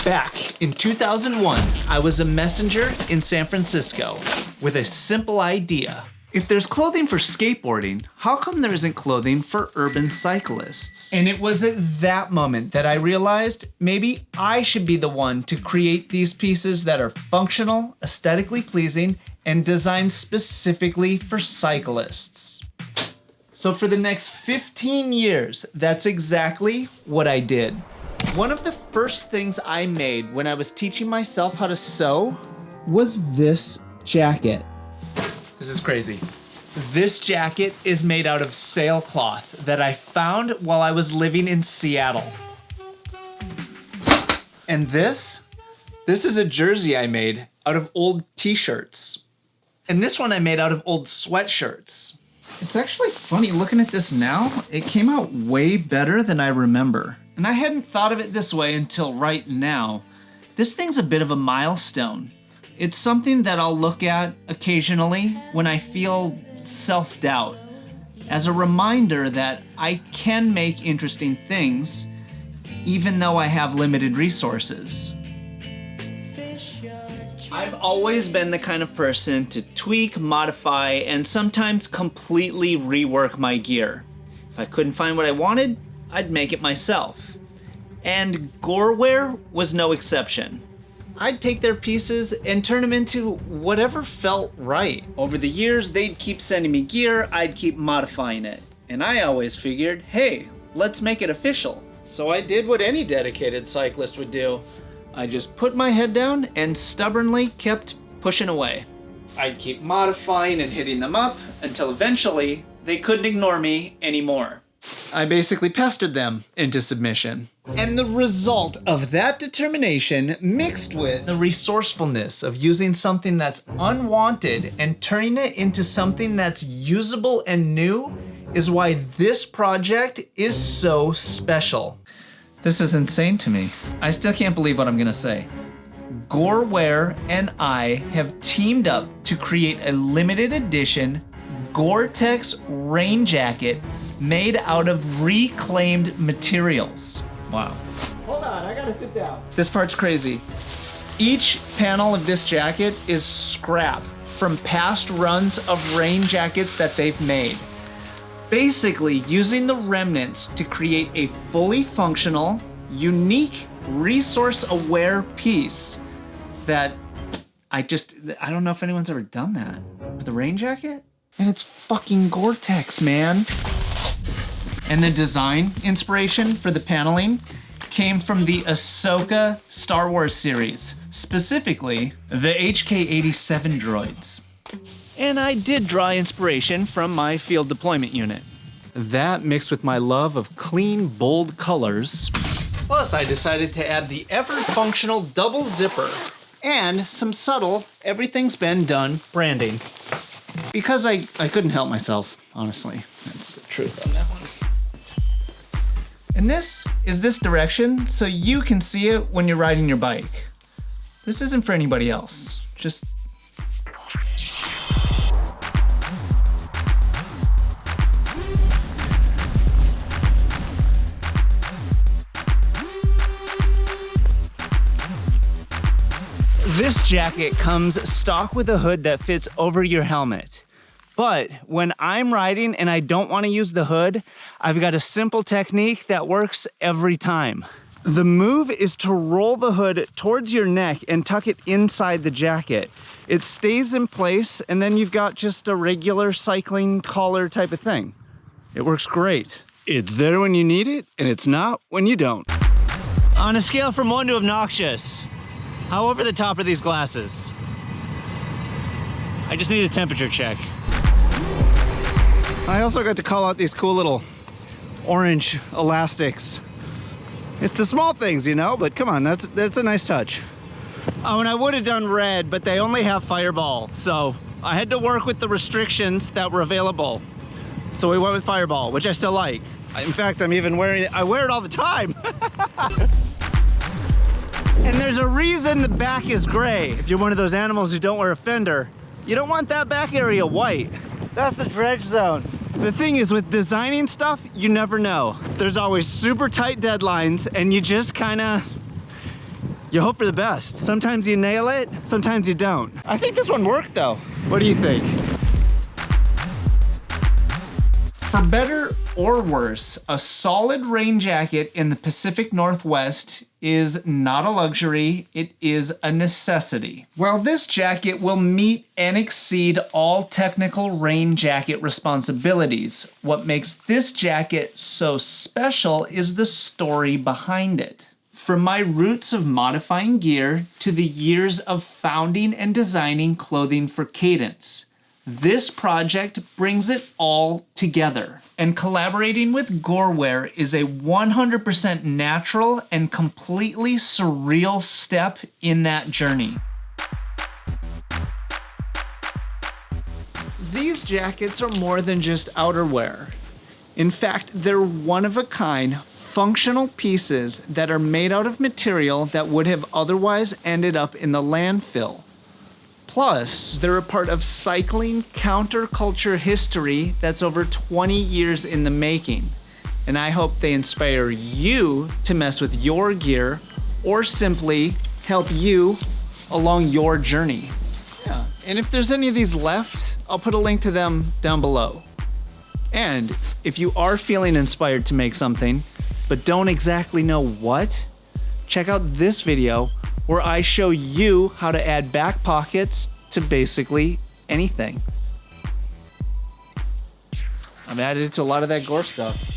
Back in 2001, I was a messenger in San Francisco with a simple idea. If there's clothing for skateboarding, how come there isn't clothing for urban cyclists? And it was at that moment that I realized maybe I should be the one to create these pieces that are functional, aesthetically pleasing, and designed specifically for cyclists. So for the next 15 years, that's exactly what I did. One of the first things I made when I was teaching myself how to sew was this jacket. This is crazy. This jacket is made out of sailcloth that I found while I was living in Seattle. And this is a jersey I made out of old t-shirts. And this one I made out of old sweatshirts. It's actually funny looking at this now. It came out way better than I remember. And I hadn't thought of it this way until right now. This thing's a bit of a milestone. It's something that I'll look at occasionally when I feel self-doubt, as a reminder that I can make interesting things even though I have limited resources. I've always been the kind of person to tweak, modify, and sometimes completely rework my gear. If I couldn't find what I wanted, I'd make it myself. And Gore Wear was no exception. I'd take their pieces and turn them into whatever felt right. Over the years, they'd keep sending me gear, I'd keep modifying it. And I always figured, hey, let's make it official. So I did what any dedicated cyclist would do. I just put my head down and stubbornly kept pushing away. I'd keep modifying and hitting them up until eventually they couldn't ignore me anymore. I basically pestered them into submission. And the result of that determination mixed with the resourcefulness of using something that's unwanted and turning it into something that's usable and new is why this project is so special. This is insane to me. I still can't believe what I'm gonna say. Gore Wear and I have teamed up to create a limited edition Gore-Tex rain jacket made out of reclaimed materials. Wow. Hold on, I gotta sit down. This part's crazy. Each panel of this jacket is scrap from past runs of rain jackets that they've made. Basically using the remnants to create a fully functional, unique, resource-aware piece that I don't know if anyone's ever done that. With a rain jacket? And it's fucking Gore-Tex, man. And the design inspiration for the paneling came from the Ahsoka Star Wars series, specifically the HK-87 droids. And I did draw inspiration from my field deployment unit. That mixed with my love of clean, bold colors. Plus, I decided to add the ever-functional double zipper and some subtle everything's been done branding. Because I couldn't help myself, honestly. That's the truth on that one. And this is this direction, so you can see it when you're riding your bike. This isn't for anybody else. Just... This jacket comes stock with a hood that fits over your helmet. But when I'm riding and I don't want to use the hood, I've got a simple technique that works every time. The move is to roll the hood towards your neck and tuck it inside the jacket. It stays in place, and then you've got just a regular cycling collar type of thing. It works great. It's there when you need it, and it's not when you don't. On a scale from 1 to obnoxious, how over the top are these glasses? I just need a temperature check. I also got to call out these cool little orange elastics. It's the small things, you know, but come on, that's a nice touch. Oh, and I would have done red, but they only have Fireball, so I had to work with the restrictions that were available. So we went with Fireball, which I still like. In fact, I'm even wearing it. I wear it all the time. And there's a reason the back is gray. If you're one of those animals who don't wear a fender, you don't want that back area white. That's the dredge zone. The thing is, with designing stuff, you never know. There's always super tight deadlines, and you just kinda You hope for the best. Sometimes you nail it, sometimes you don't. I think this one worked though. What do you think? For better or worse, a solid rain jacket in the Pacific Northwest is not a luxury, it is a necessity. While this jacket will meet and exceed all technical rain jacket responsibilities, what makes this jacket so special is the story behind it. From my roots of modifying gear to the years of founding and designing clothing for Cadence, this project brings it all together. And collaborating with Gore Wear is a 100% natural and completely surreal step in that journey. These jackets are more than just outerwear. In fact, they're one-of-a-kind, functional pieces that are made out of material that would have otherwise ended up in the landfill. Plus, they're a part of cycling counterculture history that's over 20 years in the making. And I hope they inspire you to mess with your gear or simply help you along your journey. Yeah, and if there's any of these left, I'll put a link to them down below. And if you are feeling inspired to make something, but don't exactly know what, check out this video where I show you how to add back pockets to basically anything. I've added it to a lot of that Gore stuff.